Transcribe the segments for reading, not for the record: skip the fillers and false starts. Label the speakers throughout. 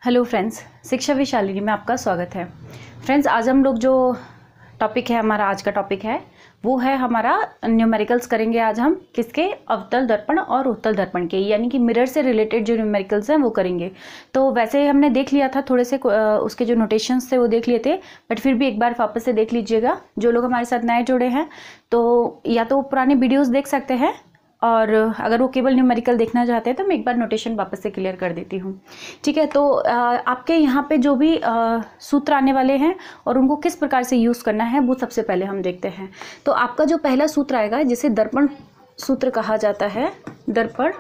Speaker 1: Hello friends, शिक्षा विशालिनी में आपका स्वागत है। फ्रेंड्स, आज हम लोग जो टॉपिक है, हमारा आज का टॉपिक है वो है हमारा न्यूमेरिकल्स करेंगे। आज हम किसके? अवतल दर्पण और उत्तल दर्पण के, यानी कि मिरर से रिलेटेड जो न्यूमेरिकल्स हैं वो करेंगे। तो वैसे ही हमने देख लिया था, थोड़े से उसके जो नोटेशंस थे वो देख लिए थे, बट फिर भी एक बार वापस से देख लीजिएगा। जो लोग हमारे साथ नए जुड़े हैं तो या तो पुराने वीडियोज़ देख सकते हैं, और अगर वो केवल न्यूमेरिकल देखना चाहते हैं तो मैं एक बार नोटेशन वापस से क्लियर कर देती हूँ। ठीक है, तो आपके यहाँ पे जो भी सूत्र आने वाले हैं और उनको किस प्रकार से यूज़ करना है वो सबसे पहले हम देखते हैं। तो आपका जो पहला सूत्र आएगा, जिसे दर्पण सूत्र कहा जाता है, दर्पण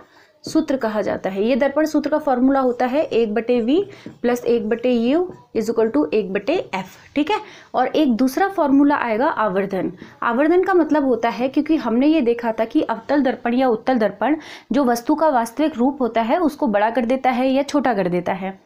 Speaker 1: सूत्र कहा जाता है। ये दर्पण सूत्र का फॉर्मूला होता है 1/v plus 1/u is equal to 1/f। ठीक है, और एक दूसरा फॉर्मूला आएगा आवर्धन। आवर्धन का मतलब होता है, क्योंकि हमने ये देखा था कि अवतल दर्पण या उत्तल दर्पण जो वस्तु का वास्तविक रूप होता है उसको बड़ा कर देता है या छोटा कर देता है।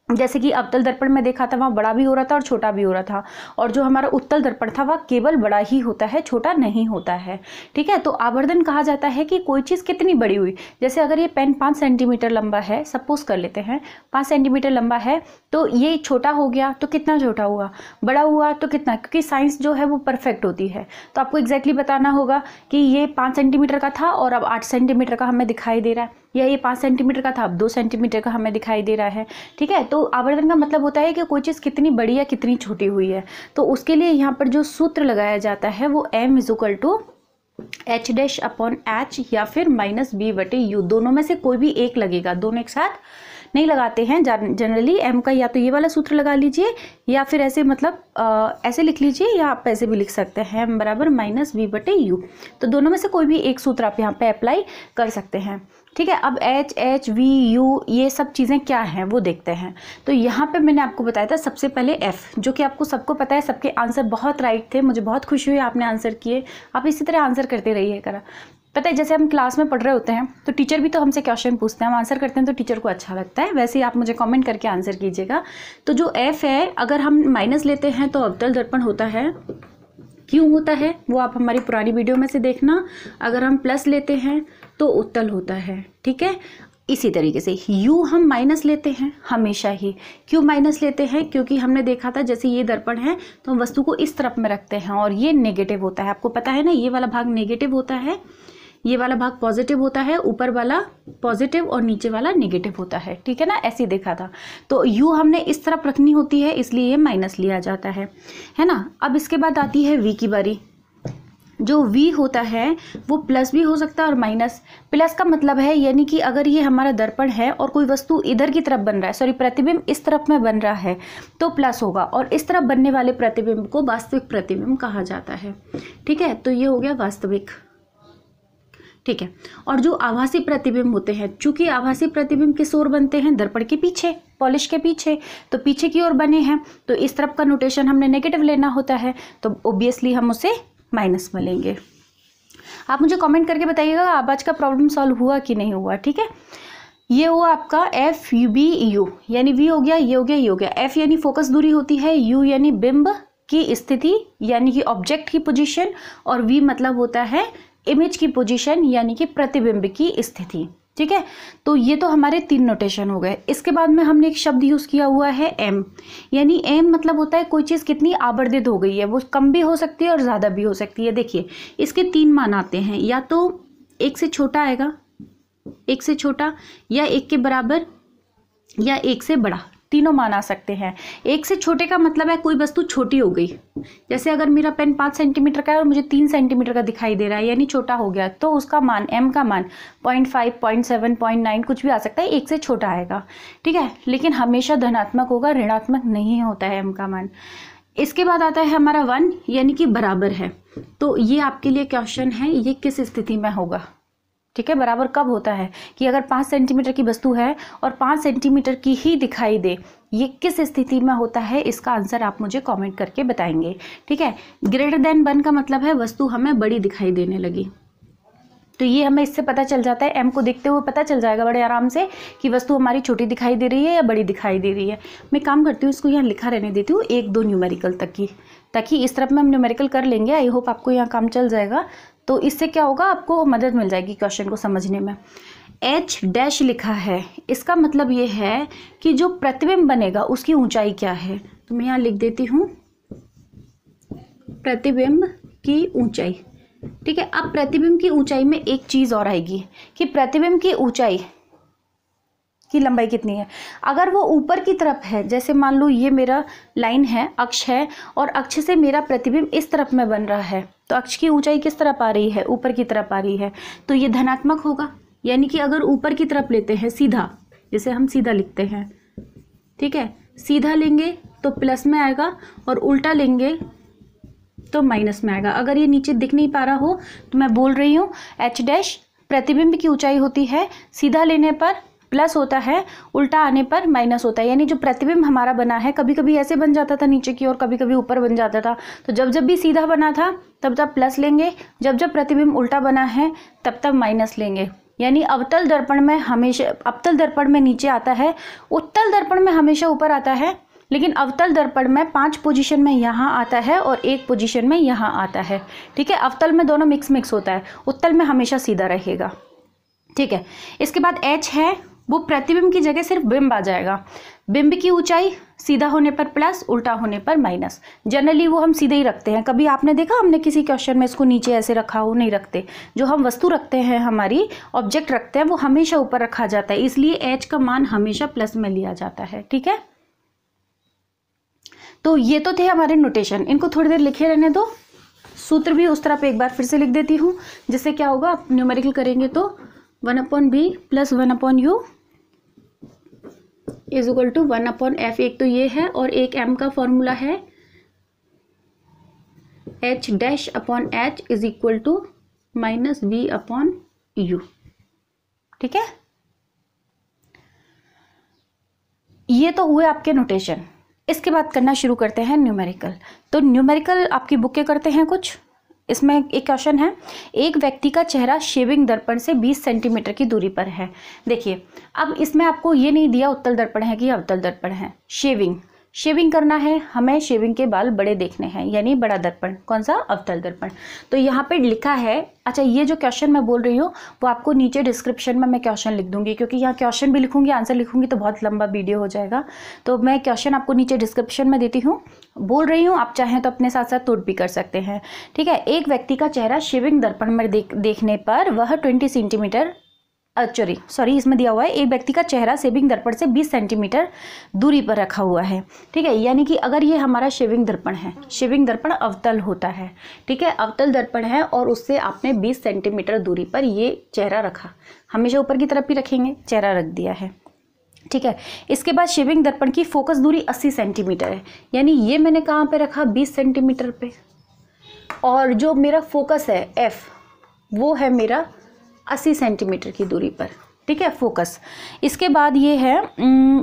Speaker 1: जैसे कि अवतल दर्पण में देखा था, वहाँ बड़ा भी हो रहा था और छोटा भी हो रहा था, और जो हमारा उत्तल दर्पण था वह केवल बड़ा ही होता है, छोटा नहीं होता है। ठीक है, तो आवर्धन कहा जाता है कि कोई चीज़ कितनी बड़ी हुई। जैसे अगर ये पेन 5 सेंटीमीटर लंबा है, सपोज कर लेते हैं 5 सेंटीमीटर लंबा है, तो ये छोटा हो गया तो कितना छोटा हुआ, बड़ा हुआ तो कितना, क्योंकि साइंस जो है वो परफेक्ट होती है। तो आपको एग्जैक्टली बताना होगा कि ये 5 सेंटीमीटर का था और अब 8 सेंटीमीटर का हमें दिखाई दे रहा है, या ये 5 सेंटीमीटर का था अब 2 सेंटीमीटर का हमें दिखाई दे रहा है। ठीक है, तो आवर्धन का मतलब होता है कि कोई चीज़ कितनी बड़ी या कितनी छोटी हुई है। तो उसके लिए यहाँ पर जो सूत्र लगाया जाता है वो m is equal to h-h या फिर -b/u, दोनों में से कोई भी एक लगेगा, दोनों एक साथ नहीं लगाते हैं जनरली। m का या तो ये वाला सूत्र लगा लीजिए या फिर ऐसे, मतलब ऐसे लिख लीजिए, या आप ऐसे भी लिख सकते हैं m बराबर -b/u। तो दोनों में से कोई भी एक सूत्र आप यहाँ पे अप्लाई कर सकते हैं। ठीक है, अब h, h, v, u ये सब चीज़ें क्या हैं वो देखते हैं। तो यहाँ पे मैंने आपको बताया था सबसे पहले f, जो कि आपको सबको पता है। सबके आंसर बहुत राइट थे, मुझे बहुत खुशी हुई आपने आंसर किए। आप इसी तरह आंसर करते रहिए करा। पता है, जैसे हम क्लास में पढ़ रहे होते हैं तो टीचर भी तो हमसे क्वेश्चन पूछते हैं, हम आंसर करते हैं तो टीचर को अच्छा लगता है। वैसे ही आप मुझे कमेंट करके आंसर कीजिएगा। तो जो f है, अगर हम माइनस लेते हैं तो अवतल दर्पण होता है। क्यों होता है वो आप हमारी पुरानी वीडियो में से देखना। अगर हम प्लस लेते हैं तो उत्तल होता है। ठीक है, इसी तरीके से u हम माइनस लेते हैं हमेशा ही। क्यों माइनस लेते हैं? क्योंकि हमने देखा था जैसे ये दर्पण है तो हम वस्तु को इस तरफ में रखते हैं और ये नेगेटिव होता है। आपको पता है ना, ये वाला भाग नेगेटिव होता है, ये वाला भाग पॉजिटिव होता है, ऊपर वाला पॉजिटिव और नीचे वाला नेगेटिव होता है। ठीक है ना, ऐसे ही देखा था। तो u हमने इस तरफ रखनी होती है, इसलिए ये माइनस लिया जाता है ना। अब इसके बाद आती है v की बारी। जो v होता है वो प्लस भी हो सकता है और माइनस। प्लस का मतलब है, यानी कि अगर ये हमारा दर्पण है और कोई वस्तु इधर की तरफ बन रहा है, सॉरी प्रतिबिंब इस तरफ में बन रहा है तो प्लस होगा, और इस तरफ बनने वाले प्रतिबिंब को वास्तविक प्रतिबिंब कहा जाता है। ठीक है, तो ये हो गया वास्तविक। ठीक है, और जो आभासी प्रतिबिंब होते हैं, चूंकि आभासी प्रतिबिंब किस ओर बनते हैं? दर्पण के पीछे, पॉलिश के पीछे, तो पीछे की ओर बने हैं तो इस तरफ का नोटेशन हमने नेगेटिव लेना होता है, तो ऑब्वियसली हम उसे माइनस में लेंगे। आप मुझे कमेंट करके बताइएगा अब आज का प्रॉब्लम सॉल्व हुआ कि नहीं हुआ। ठीक है, ये हुआ आपका एफ बी यू, यानी v हो गया, ये हो गया, ये हो गया। f यानी फोकस दूरी होती है, u यानी बिंब की स्थिति यानी कि ऑब्जेक्ट की पोजीशन, और v मतलब होता है इमेज की पोजीशन यानी कि प्रतिबिंब की स्थिति। ठीक है, तो ये तो हमारे 3 नोटेशन हो गए। इसके बाद में हमने एक शब्द यूज़ किया हुआ है m, यानी m मतलब होता है कोई चीज़ कितनी आवर्धित हो गई है। वो कम भी हो सकती है और ज़्यादा भी हो सकती है। देखिए, इसके 3 मान आते हैं, या तो 1 से छोटा आएगा, 1 से छोटा, या 1 के बराबर, या 1 से बड़ा, तीनों मान आ सकते हैं। 1 से छोटे का मतलब है कोई वस्तु छोटी हो गई। जैसे अगर मेरा पेन 5 सेंटीमीटर का है और मुझे 3 सेंटीमीटर का दिखाई दे रहा है, यानी छोटा हो गया, तो उसका मान, m का मान 0.5, 0.7, 0.9 कुछ भी आ सकता है, 1 से छोटा आएगा। ठीक है, लेकिन हमेशा धनात्मक होगा, ऋणात्मक नहीं होता है m का मान। इसके बाद आता है हमारा 1, यानी कि बराबर है। तो ये आपके लिए क्वेश्चन है, ये किस स्थिति में होगा। ठीक है, बराबर कब होता है कि अगर 5 सेंटीमीटर की वस्तु है और 5 सेंटीमीटर की ही दिखाई दे, ये किस स्थिति में होता है, इसका आंसर आप मुझे कमेंट करके बताएंगे। ठीक है, ग्रेटर देन 1 का मतलब है वस्तु हमें बड़ी दिखाई देने लगी। तो ये हमें इससे पता चल जाता है, m को देखते हुए पता चल जाएगा बड़े आराम से कि वस्तु हमारी छोटी दिखाई दे रही है या बड़ी दिखाई दे रही है। मैं काम करती हूँ, इसको यहाँ लिखा रहने देती हूँ 1-2 न्यूमेरिकल तक की, ताकि इस तरफ में हम न्यूमेरिकल कर लेंगे। आई होप आपको यहाँ काम चल जाएगा। तो इससे क्या होगा, आपको मदद मिल जाएगी क्वेश्चन को समझने में। एच डैश लिखा है, इसका मतलब ये है कि जो प्रतिबिंब बनेगा उसकी ऊंचाई क्या है। तो मैं यहाँ लिख देती हूँ प्रतिबिंब की ऊंचाई। ठीक है, अब प्रतिबिंब की ऊंचाई में एक चीज और आएगी कि प्रतिबिंब की ऊंचाई की लंबाई कितनी है। अगर वो ऊपर की तरफ है, जैसे मान लो ये मेरा लाइन है, अक्ष है, और अक्ष से मेरा प्रतिबिंब इस तरफ में बन रहा है, तो अक्ष की ऊंचाई किस तरफ आ रही है, ऊपर की तरफ आ रही है, तो ये धनात्मक होगा। यानी कि अगर ऊपर की तरफ लेते हैं सीधा, जैसे हम सीधा लिखते हैं, ठीक है, सीधा लेंगे तो प्लस में आएगा और उल्टा लेंगे तो माइनस में आएगा। अगर ये नीचे दिख नहीं पा रहा हो तो मैं बोल रही हूँ एच डैश प्रतिबिंब की ऊंचाई होती है, सीधा लेने पर प्लस होता है, उल्टा आने पर माइनस होता है। यानी जो प्रतिबिंब हमारा बना है, कभी कभी ऐसे बन जाता था नीचे की ओर, कभी कभी ऊपर बन जाता था, तो जब जब भी सीधा बना था तब तब प्लस लेंगे, जब जब प्रतिबिंब उल्टा बना है तब तब माइनस लेंगे। यानी अवतल दर्पण में हमेशा, अवतल दर्पण में नीचे आता है, उत्तल दर्पण में हमेशा ऊपर आता है, लेकिन अवतल दर्पण में 5 पोजीशन में यहाँ आता है और 1 पोजीशन में यहाँ आता है। ठीक है, अवतल में दोनों मिक्स होता है, उत्तल में हमेशा सीधा रहेगा। ठीक है, इसके बाद एच है, वो प्रतिबिंब की जगह सिर्फ बिंब आ जाएगा। बिंब की ऊंचाई सीधा होने पर प्लस, उल्टा होने पर माइनस। जनरली वो हम सीधे ही रखते हैं। कभी आपने देखा हमने किसी क्वेश्चन में इसको नीचे ऐसे रखा हो? नहीं रखते। जो हम वस्तु रखते हैं, हमारी ऑब्जेक्ट रखते हैं, वो हमेशा ऊपर रखा जाता है, इसलिए एच का मान हमेशा प्लस में लिया जाता है। ठीक है, तो ये तो थे हमारे नोटेशन, इनको थोड़ी देर लिखे रहने दो। सूत्र भी उस तरह पे एक बार फिर से लिख देती हूँ, जिससे क्या होगा, आप न्यूमेरिकल करेंगे तो 1/b plus 1/u is equal to 1/f। एक तो ये है, और एक m का फॉर्मूला है h dash upon h is equal to minus v/u। ठीक है, ये तो हुए आपके नोटेशन। इसके बाद करना शुरू करते हैं न्यूमेरिकल। तो न्यूमेरिकल आपकी बुक के करते हैं कुछ। इसमें एक क्वेश्चन है, एक व्यक्ति का चेहरा शेविंग दर्पण से 20 सेंटीमीटर की दूरी पर है। देखिए, अब इसमें आपको ये नहीं दिया उत्तल दर्पण है कि अवतल दर्पण है। शेविंग करना है हमें, शेविंग के बाल बड़े देखने हैं, यानी बड़ा दर्पण। कौन सा? अवतल दर्पण। तो यहाँ पे लिखा है, अच्छा ये जो क्वेश्चन मैं बोल रही हूँ वो आपको नीचे डिस्क्रिप्शन में मैं क्वेश्चन लिख दूंगी, क्योंकि यहाँ क्वेश्चन भी लिखूंगी, आंसर लिखूंगी तो बहुत लंबा वीडियो हो जाएगा। तो मैं क्वेश्चन आपको नीचे डिस्क्रिप्शन में देती हूँ, बोल रही हूँ, आप चाहें तो अपने साथ साथ नोट भी कर सकते हैं। ठीक है, एक व्यक्ति का चेहरा शेविंग दर्पण में देखने पर वह 20 सेंटीमीटर सॉरी इसमें दिया हुआ है, एक व्यक्ति का चेहरा शेविंग दर्पण से 20 सेंटीमीटर दूरी पर रखा हुआ है। ठीक है, यानी कि अगर ये हमारा शेविंग दर्पण है, शेविंग दर्पण अवतल होता है। ठीक है, अवतल दर्पण है और उससे आपने 20 सेंटीमीटर दूरी पर ये चेहरा रखा, हमेशा ऊपर की तरफ ही रखेंगे, चेहरा रख दिया है। ठीक है, इसके बाद शेविंग दर्पण की फोकस दूरी 80 सेंटीमीटर है, यानी ये मैंने कहाँ पे रखा? 20 सेंटीमीटर पे, और जो मेरा फोकस है एफ, वो है मेरा 80 सेंटीमीटर की दूरी पर। ठीक है, फोकस। इसके बाद ये है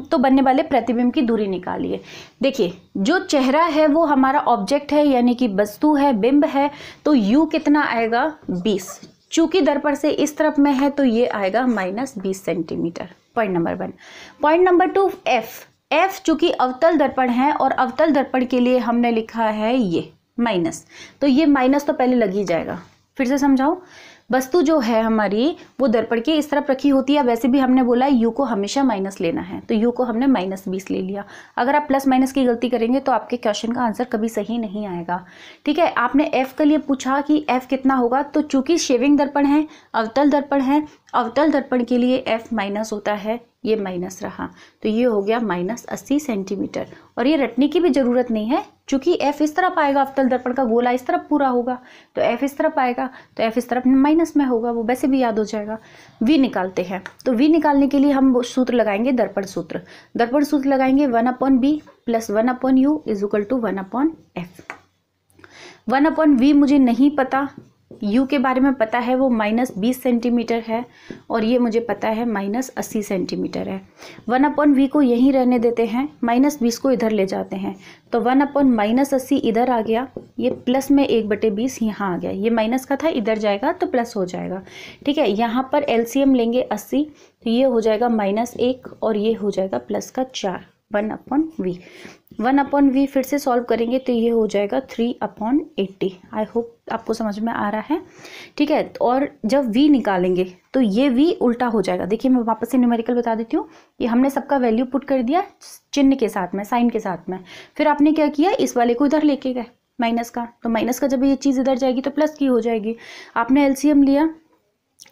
Speaker 1: तो बनने वाले प्रतिबिंब की दूरी निकालिए। देखिए, जो चेहरा है वो हमारा ऑब्जेक्ट है, यानी कि वस्तु है, बिंब है, तो u कितना आएगा? 20। चूंकि दर्पण से इस तरफ में है तो ये आएगा -20 centimetre. Point number 1। Point number 2, F चूंकि अवतल दर्पण है और अवतल दर्पण के लिए हमने लिखा है ये माइनस, तो ये माइनस तो पहले लग ही जाएगा। फिर से समझाओ, वस्तु जो है हमारी वो दर्पण के इस तरफ रखी होती है, वैसे भी हमने बोला u को हमेशा माइनस लेना है, तो u को हमने -20 ले लिया। अगर आप प्लस माइनस की गलती करेंगे तो आपके क्वेश्चन का आंसर कभी सही नहीं आएगा। ठीक है, आपने f के लिए पूछा कि f कितना होगा, तो चूंकि शेविंग दर्पण है, अवतल दर्पण है, अवतल दर्पण के लिए f माइनस होता है, ये माइनस रहा, तो ये हो गया -80 सेंटीमीटर। और ये रटने की भी जरूरत नहीं है, चूंकि f इस तरफ आएगा, अवतल दर्पण का गोला इस तरफ पूरा होगा, तो f इस तरफ आएगा, तो f इस तरफ माइनस में होगा, वो वैसे भी याद हो जाएगा। v निकालते हैं, तो v निकालने के लिए हम सूत्र लगाएंगे, दर्पण सूत्र। दर्पण सूत्र लगाएंगे 1/b plus 1/u is equal to 1/f। 1/v मुझे नहीं पता, u के बारे में पता है वो -20 सेंटीमीटर है, और ये मुझे पता है -80 सेंटीमीटर है। 1/v को यहीं रहने देते हैं, -20 को इधर ले जाते हैं, तो 1/-80 इधर आ गया, ये प्लस में 1/20 यहाँ आ गया, ये माइनस का था, इधर जाएगा तो प्लस हो जाएगा। ठीक है, यहाँ पर एलसीएम लेंगे 80, तो ये हो जाएगा -1 और ये हो जाएगा +4 1/v। 1/v फिर से सॉल्व करेंगे तो ये हो जाएगा 3/80। आई होप आपको समझ में आ रहा है, ठीक है। और जब v निकालेंगे तो ये v उल्टा हो जाएगा। देखिए मैं वापस से न्यूमेरिकल बता देती हूँ कि हमने सबका वैल्यू पुट कर दिया चिन्ह के साथ में, साइन के साथ में, फिर आपने क्या किया, इस वाले को इधर लेके गए माइनस का, तो माइनस का जब ये चीज़ इधर जाएगी तो प्लस की हो जाएगी। आपने एलसीएम लिया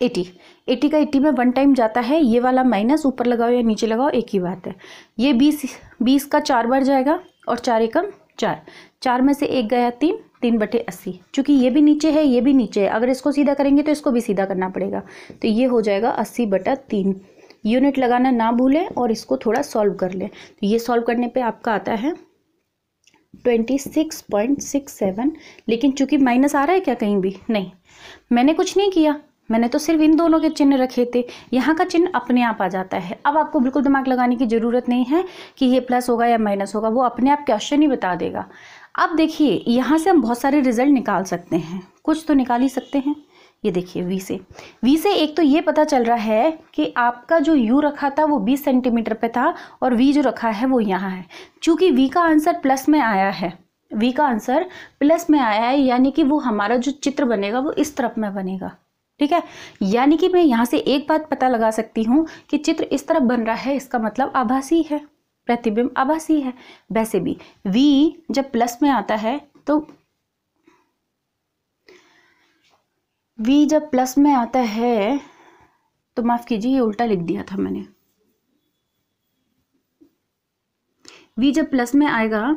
Speaker 1: 80 का 80 में 1 टाइम जाता है, ये वाला माइनस ऊपर लगाओ या नीचे लगाओ एक ही बात है। ये 20 का 4 बार जाएगा और 4 एकम 4, 4 में से 1 गया 3/80। चूँकि ये भी नीचे है ये भी नीचे है, अगर इसको सीधा करेंगे तो इसको भी सीधा करना पड़ेगा, तो ये हो जाएगा 80/3। यूनिट लगाना ना भूलें और इसको थोड़ा सॉल्व कर लें। तो ये सॉल्व करने पे आपका आता है 26.67। लेकिन चूंकि माइनस आ रहा है क्या कहीं भी, नहीं, मैंने कुछ नहीं किया, मैंने तो सिर्फ इन दोनों के चिन्ह रखे थे, यहाँ का चिन्ह अपने आप आ जाता है। अब आपको बिल्कुल दिमाग लगाने की ज़रूरत नहीं है कि ये प्लस होगा या माइनस होगा, वो अपने आप क्वेश्चन ही बता देगा। अब देखिए यहाँ से हम बहुत सारे रिजल्ट निकाल सकते हैं, कुछ तो निकाल ही सकते हैं। ये देखिए v से एक तो ये पता चल रहा है कि आपका जो u रखा था वो 20 सेंटीमीटर पे था और v जो रखा है वो यहाँ है। चूँकि v का आंसर प्लस में आया है, v का आंसर प्लस में आया है, यानी कि वो हमारा जो चित्र बनेगा वो इस तरफ में बनेगा, ठीक है। यानी कि मैं यहाँ से एक बात पता लगा सकती हूँ कि चित्र इस तरफ बन रहा है, इसका मतलब आभासी है, प्रतिबिंब आभासी है। वैसे भी v जब प्लस में आता है तो v जब प्लस में आता है तो माफ कीजिए ये उल्टा लिख दिया था मैंने। v जब प्लस में आएगा,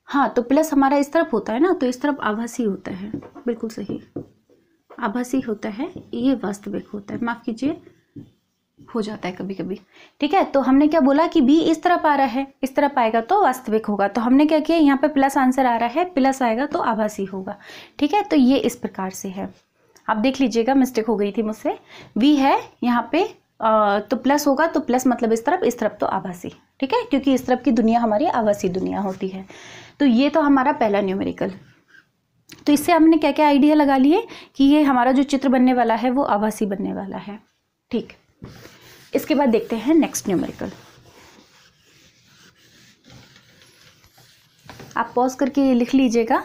Speaker 1: हाँ, तो प्लस हमारा इस तरफ होता है ना, तो इस तरफ आभासी होता है, बिल्कुल सही, आभासी होता है, ये वास्तविक होता है, माफ कीजिए हो जाता है कभी कभी, ठीक है। तो हमने क्या बोला कि b इस तरफ आ रहा है, इस तरफ आएगा तो वास्तविक होगा, तो हमने क्या किया, यहाँ पे प्लस आंसर आ रहा है, प्लस आएगा तो आभासी होगा, ठीक है। तो ये इस प्रकार से है, आप देख लीजिएगा, मिस्टेक हो गई थी मुझसे, v है यहाँ पे तो प्लस होगा, तो प्लस मतलब इस तरफ तो आभासी, ठीक है, क्योंकि इस तरफ की दुनिया हमारी आभासी दुनिया होती है। तो ये तो हमारा पहला न्यूमेरिकल। तो इससे हमने क्या क्या आइडिया लगा लिए कि ये हमारा जो चित्र बनने वाला है वो आभासी बनने वाला है, ठीक। इसके बाद देखते हैं नेक्स्ट न्यूमेरिकल। आप पॉज करके लिख लीजिएगा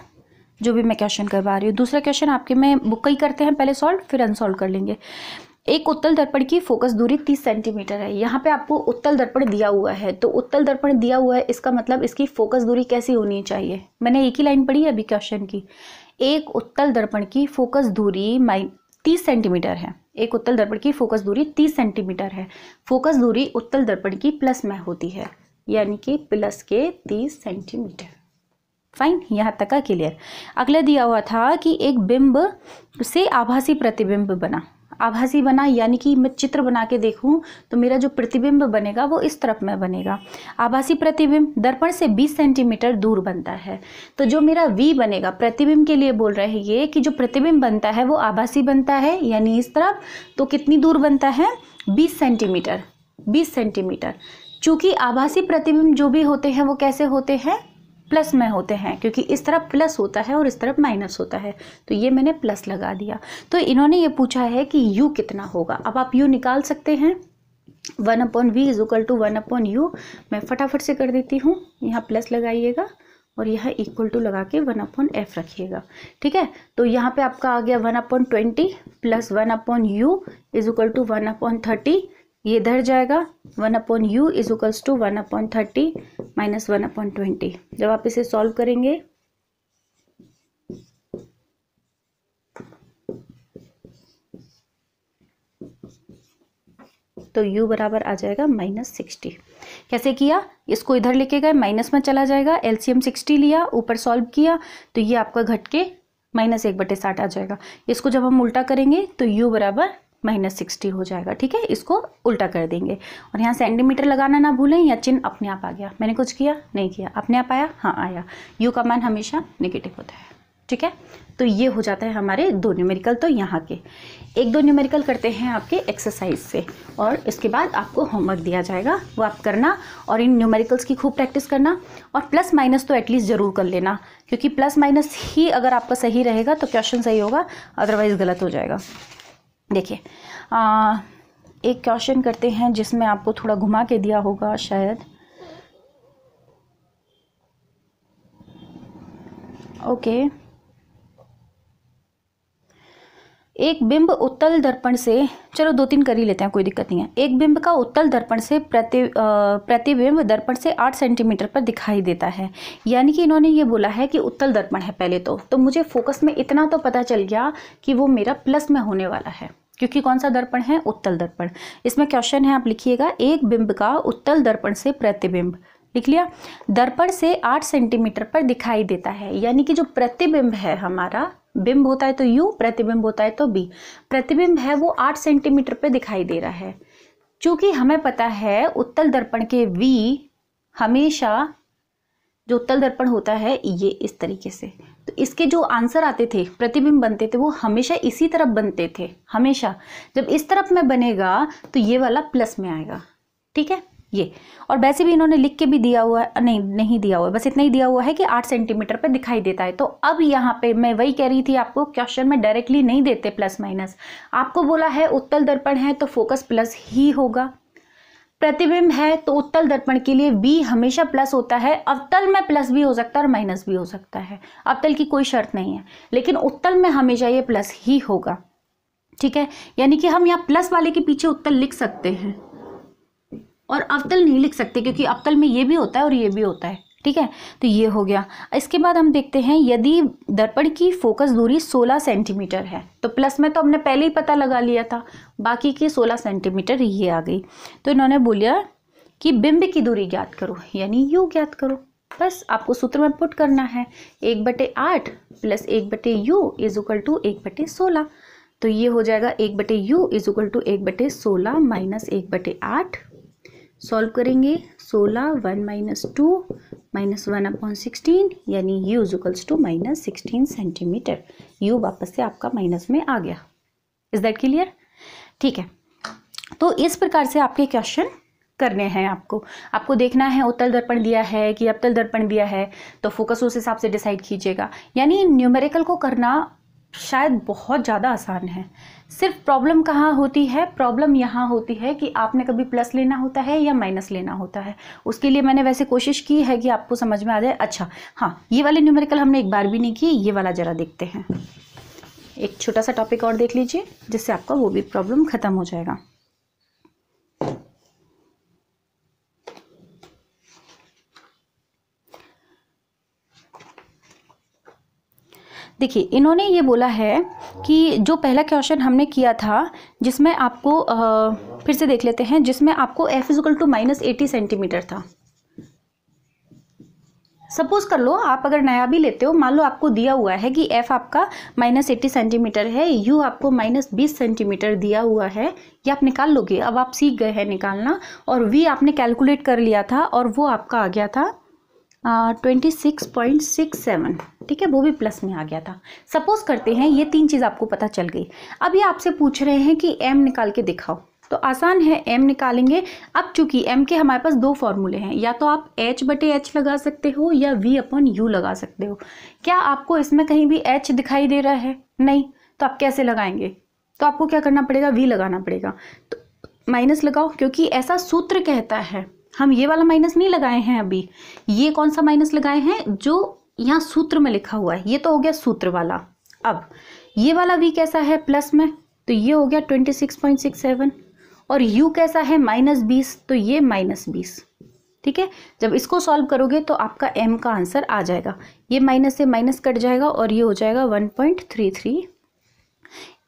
Speaker 1: जो भी मैं क्वेश्चन करवा रही हूँ। दूसरा क्वेश्चन आपके में बुक ही करते हैं, पहले सॉल्व फिर अनसॉल्व कर लेंगे। एक उत्तल दर्पण की फोकस दूरी 30 सेंटीमीटर है। यहाँ पे आपको उत्तल दर्पण दिया हुआ है, तो उत्तल दर्पण दिया हुआ है, इसका मतलब इसकी फोकस दूरी कैसी होनी चाहिए। मैंने एक ही लाइन पढ़ी है अभी क्वेश्चन की। एक उत्तल दर्पण की फोकस दूरी 30 सेंटीमीटर है। एक उत्तल दर्पण की फोकस दूरी 30 सेंटीमीटर है। फोकस दूरी उत्तल दर्पण की प्लस में होती है, यानी कि प्लस के 30 सेंटीमीटर। फाइन, यहाँ तक का क्लियर। अगला दिया हुआ था कि एक बिंब से आभासी प्रतिबिंब बना। आभासी बना यानी कि मैं चित्र बना के देखूं तो मेरा जो प्रतिबिंब बनेगा वो इस तरफ में बनेगा। आभासी प्रतिबिंब दर्पण से 20 सेंटीमीटर दूर बनता है। तो जो मेरा v बनेगा, प्रतिबिंब के लिए बोल रहे हैं ये कि जो प्रतिबिंब बनता है वो आभासी बनता है, यानी इस तरफ। तो कितनी दूर बनता है, 20 सेंटीमीटर। 20 सेंटीमीटर। चूंकि आभासी प्रतिबिंब जो भी होते हैं वो कैसे होते हैं, प्लस में होते हैं, क्योंकि इस तरफ प्लस होता है और इस तरफ माइनस होता है, तो ये मैंने प्लस लगा दिया। तो इन्होंने ये पूछा है कि u कितना होगा। अब आप u निकाल सकते हैं, 1/v = 1/u। मैं फटाफट से कर देती हूँ, यहाँ प्लस लगाइएगा और यहाँ इक्वल टू लगा के 1/f रखिएगा, ठीक है। तो यहाँ पे आपका आ गया 1/20 प्लस 1/u = 1/30। ये इधर जाएगा, 1/u = 1/30 माइनस 1/20। जब आप इसे सॉल्व करेंगे तो u बराबर आ जाएगा -60। कैसे किया, इसको इधर लेके गए, माइनस में चला जाएगा, एलसीएम 60 लिया, ऊपर सॉल्व किया तो ये आपका घट के -1/60 आ जाएगा। इसको जब हम उल्टा करेंगे तो u बराबर -60 हो जाएगा, ठीक है। इसको उल्टा कर देंगे और यहाँ सेंटीमीटर लगाना ना भूलें, या चिन्ह अपने आप आ गया। मैंने कुछ किया नहीं किया, अपने आप आया, हाँ आया। u का मान हमेशा नेगेटिव होता है, ठीक है। तो ये हो जाता है हमारे 2 न्यूमेरिकल। तो यहाँ के 1-2 न्यूमेरिकल करते हैं आपके एक्सरसाइज से, और इसके बाद आपको होमवर्क दिया जाएगा, वो आप करना और इन न्यूमेरिकल्स की खूब प्रैक्टिस करना। और प्लस माइनस तो एटलीस्ट ज़रूर कर लेना, क्योंकि प्लस माइनस ही अगर आपका सही रहेगा तो क्वेश्चन सही होगा, अदरवाइज़ गलत हो जाएगा। देखिए एक क्वेश्चन करते हैं जिसमें आपको थोड़ा घुमा के दिया होगा शायद। ओके, एक बिंब उत्तल दर्पण से, चलो 2-3 कर ही लेते हैं, कोई दिक्कत नहीं है। एक बिंब का उत्तल दर्पण से प्रतिबिंब दर्पण से 8 सेंटीमीटर पर दिखाई देता है। यानी कि इन्होंने ये बोला है कि उत्तल दर्पण है पहले तो मुझे फोकस में इतना तो पता चल गया कि वो मेरा प्लस में होने वाला है, क्योंकि कौन सा दर्पण है? उत्तल दर्पण। इसमें क्वेश्चन है, आप लिखिएगा, एक बिंब का उत्तल दर्पण से प्रतिबिंब, लिख लिया, दर्पण से 8 सेंटीमीटर पर दिखाई देता है। यानी कि जो प्रतिबिंब है हमारा, बिंब होता है तो U, प्रतिबिंब होता है तो B, प्रतिबिंब है वो 8 सेंटीमीटर पे दिखाई दे रहा है। क्योंकि हमें पता है उत्तल दर्पण के V हमेशा, जो उत्तल दर्पण होता है ये इस तरीके से, तो इसके जो आंसर आते थे, प्रतिबिंब बनते थे, वो हमेशा इसी तरफ बनते थे। हमेशा जब इस तरफ में बनेगा तो ये वाला प्लस में आएगा, ठीक है ये। और वैसे भी इन्होंने लिख के भी दिया हुआ है, नहीं दिया हुआ है, बस इतना ही दिया हुआ है कि 8 सेंटीमीटर पे दिखाई देता है। तो अब यहाँ पे मैं वही कह रही थी आपको, क्वेश्चन में डायरेक्टली नहीं देते प्लस माइनस, आपको बोला है उत्तल दर्पण है तो फोकस प्लस ही होगा, प्रतिबिंब है तो उत्तल दर्पण के लिए B हमेशा प्लस होता है। अवतल में प्लस भी हो सकता है और माइनस भी हो सकता है, अवतल की कोई शर्त नहीं है, लेकिन उत्तल में हमेशा ये प्लस ही होगा, ठीक है। यानी कि हम यहाँ प्लस वाले के पीछे उत्तल लिख सकते हैं और अवतल नहीं लिख सकते, क्योंकि अवतल में ये भी होता है और ये भी होता है, ठीक है। तो ये हो गया। इसके बाद हम देखते हैं, यदि दर्पण की फोकस दूरी 16 सेंटीमीटर है, तो प्लस में तो हमने पहले ही पता लगा लिया था, बाकी की 16 सेंटीमीटर ये आ गई। तो इन्होंने बोलिया कि बिंब की दूरी ज्ञात करो, यानी U ज्ञात करो। बस आपको सूत्र में पुट करना है, 1/8 plus 1/U is equal to 1/16। तो ये हो जाएगा 1/U is equal to 1/16 minus 1/8। Solve करेंगे, 16 1 माइनस 2 माइनस 1/16, यानी U is equals to minus 16 centimetre. U वापस से आपका माइनस में आ गया। Is that clear? ठीक है, तो इस प्रकार से आपके क्वेश्चन करने हैं। आपको देखना है उत्तल दर्पण दिया है कि अवतल दर्पण दिया है, तो फोकस उस हिसाब से डिसाइड कीजिएगा। यानी न्यूमेरिकल को करना शायद बहुत ज़्यादा आसान है। सिर्फ प्रॉब्लम कहाँ होती है? प्रॉब्लम यहाँ होती है कि आपने कभी प्लस लेना होता है या माइनस लेना होता है। उसके लिए मैंने वैसे कोशिश की है कि आपको समझ में आ जाए। अच्छा हाँ, ये वाले न्यूमेरिकल हमने एक बार भी नहीं की, ये वाला ज़रा देखते हैं। एक छोटा सा टॉपिक और देख लीजिए, जिससे आपका वो भी प्रॉब्लम ख़त्म हो जाएगा। देखिए, इन्होंने ये बोला है कि जो पहला क्वेश्चन हमने किया था, जिसमें आपको फिर से देख लेते हैं, जिसमें आपको F इक्वल टू -80 सेंटीमीटर था। सपोज कर लो आप अगर नया भी लेते हो, मान लो आपको दिया हुआ है कि F आपका -80 सेंटीमीटर है, U आपको -20 सेंटीमीटर दिया हुआ है, ये आप निकाल लोगे। अब आप सीख गए हैं निकालना, और V आपने कैलकुलेट कर लिया था और वो आपका आ गया था 26.67, ठीक है, वो भी प्लस में आ गया था। सपोज करते हैं ये तीन चीज़ आपको पता चल गई। अब ये आपसे पूछ रहे हैं कि m निकाल के दिखाओ, तो आसान है, m निकालेंगे। अब चूंकि m के हमारे पास दो फॉर्मूले हैं, या तो आप h/h लगा सकते हो या v/u लगा सकते हो। क्या आपको इसमें कहीं भी h दिखाई दे रहा है? नहीं, तो आप कैसे लगाएंगे? तो आपको क्या करना पड़ेगा? v लगाना पड़ेगा। तो माइनस लगाओ, क्योंकि ऐसा सूत्र कहता है। हम ये वाला माइनस नहीं लगाए हैं अभी, ये कौन सा माइनस लगाए हैं? जो यहाँ सूत्र में लिखा हुआ है, ये तो हो गया सूत्र वाला। अब ये वाला v कैसा है? प्लस में, तो ये हो गया 26.67, और u कैसा है? -20, तो ये -20, ठीक है। जब इसको सॉल्व करोगे तो आपका m का आंसर आ जाएगा। ये माइनस से माइनस कट जाएगा और ये हो जाएगा 1.33।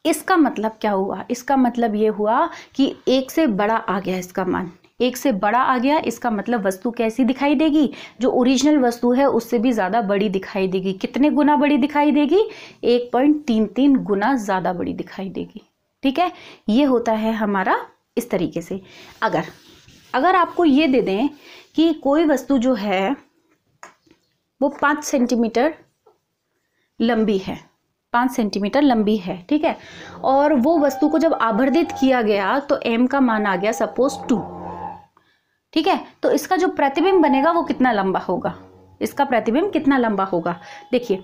Speaker 1: इसका मतलब क्या हुआ? इसका मतलब ये हुआ कि एक से बड़ा आ गया इसका मान, एक से बड़ा आ गया। इसका मतलब वस्तु कैसी दिखाई देगी? जो ओरिजिनल वस्तु है उससे भी ज़्यादा बड़ी दिखाई देगी। कितने गुना बड़ी दिखाई देगी? 1.33 गुना ज़्यादा बड़ी दिखाई देगी, ठीक है। ये होता है हमारा इस तरीके से। अगर आपको ये दे दें कि कोई वस्तु जो है वो 5 सेंटीमीटर लंबी है, 5 सेंटीमीटर लंबी है, ठीक है, और वो वस्तु को जब आवर्धित किया गया तो m का मान आ गया सपोज 2, ठीक है। तो इसका जो प्रतिबिंब बनेगा वो कितना लंबा होगा? इसका प्रतिबिंब कितना लंबा होगा? देखिए,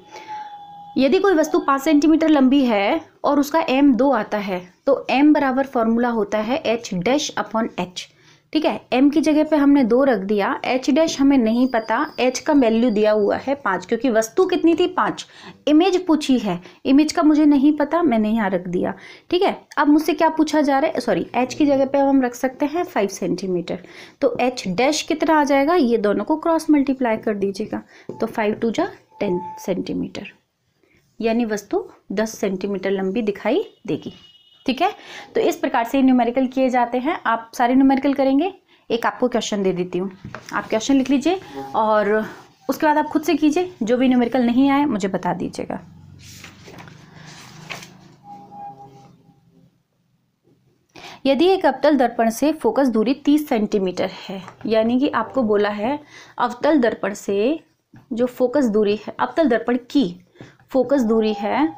Speaker 1: यदि कोई वस्तु 5 सेंटीमीटर लंबी है और उसका m 2 आता है तो m बराबर फॉर्मूला होता है h डैश अपॉन h। ठीक है, m की जगह पे हमने 2 रख दिया, h डैश हमें नहीं पता, h का वैल्यू दिया हुआ है 5 क्योंकि वस्तु कितनी थी 5। इमेज पूछी है, इमेज का मुझे नहीं पता, मैंने यहाँ रख दिया। ठीक है, अब मुझसे क्या पूछा जा रहा है, सॉरी h की जगह पे हम रख सकते हैं 5 सेंटीमीटर। तो h डैश कितना आ जाएगा, ये दोनों को क्रॉस मल्टीप्लाई कर दीजिएगा तो 5 2 जा 10 सेंटीमीटर, यानी वस्तु 10 सेंटीमीटर लंबी दिखाई देगी। ठीक है, तो इस प्रकार से न्यूमेरिकल किए जाते हैं। आप सारे न्यूमेरिकल करेंगे, एक आपको क्वेश्चन दे देती हूँ, आप क्वेश्चन लिख लीजिए और उसके बाद आप खुद से कीजिए, जो भी न्यूमेरिकल नहीं आए मुझे बता दीजिएगा। यदि एक अवतल दर्पण से फोकस दूरी 30 सेंटीमीटर है, यानी कि आपको बोला है अवतल दर्पण से जो फोकस दूरी है, अवतल दर्पण की फोकस दूरी है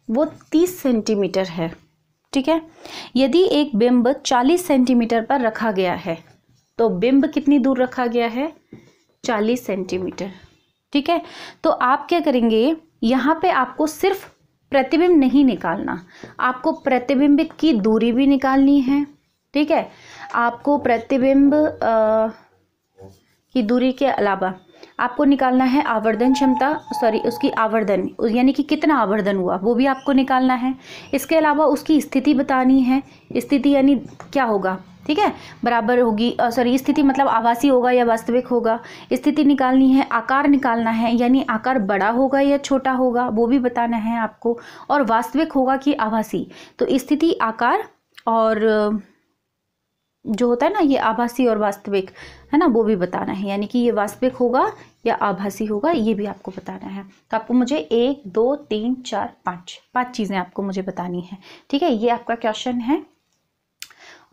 Speaker 1: वो 30 सेंटीमीटर है। ठीक है, यदि एक बिंब 40 सेंटीमीटर पर रखा गया है तो बिंब कितनी दूर रखा गया है, 40 सेंटीमीटर। ठीक है, तो आप क्या करेंगे, यहाँ पे आपको सिर्फ प्रतिबिंब नहीं निकालना, आपको प्रतिबिंबित की दूरी भी निकालनी है। ठीक है, आपको प्रतिबिंब की दूरी के अलावा आपको निकालना है आवर्धन क्षमता, सॉरी उसकी आवर्धन यानी कि कितना आवर्धन हुआ वो भी आपको निकालना है। इसके अलावा उसकी स्थिति बतानी है, स्थिति यानी क्या होगा, ठीक है, बराबर होगी, सॉरी स्थिति मतलब आभासी होगा या वास्तविक होगा, स्थिति निकालनी है। आकार निकालना है, यानी आकार बड़ा होगा या छोटा होगा वो भी बताना है आपको, और वास्तविक होगा कि आभासी। तो स्थिति, आकार और जो होता है ना ये आभासी और वास्तविक है ना, वो भी बताना है, यानी कि ये वास्तविक होगा या आभासी होगा ये भी आपको बताना है। तो आपको मुझे 1 2 3 4 5 चीज़ें आपको मुझे बतानी है। ठीक है, ये आपका क्वेश्चन है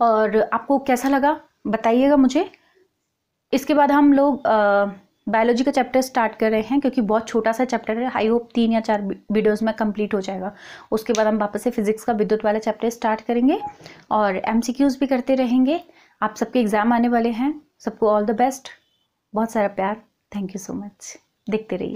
Speaker 1: और आपको कैसा लगा बताइएगा मुझे। इसके बाद हम लोग बायोलॉजी का चैप्टर स्टार्ट कर रहे हैं, क्योंकि बहुत छोटा सा चैप्टर है, आई होप 3 या 4 वीडियोस में कंप्लीट हो जाएगा। उसके बाद हम वापस से फिजिक्स का विद्युत वाला चैप्टर स्टार्ट करेंगे और MCQs भी करते रहेंगे। आप सबके एग्ज़ाम आने वाले हैं, सबको ऑल द बेस्ट, बहुत सारा प्यार, थैंक यू सो मच, देखते रहिए।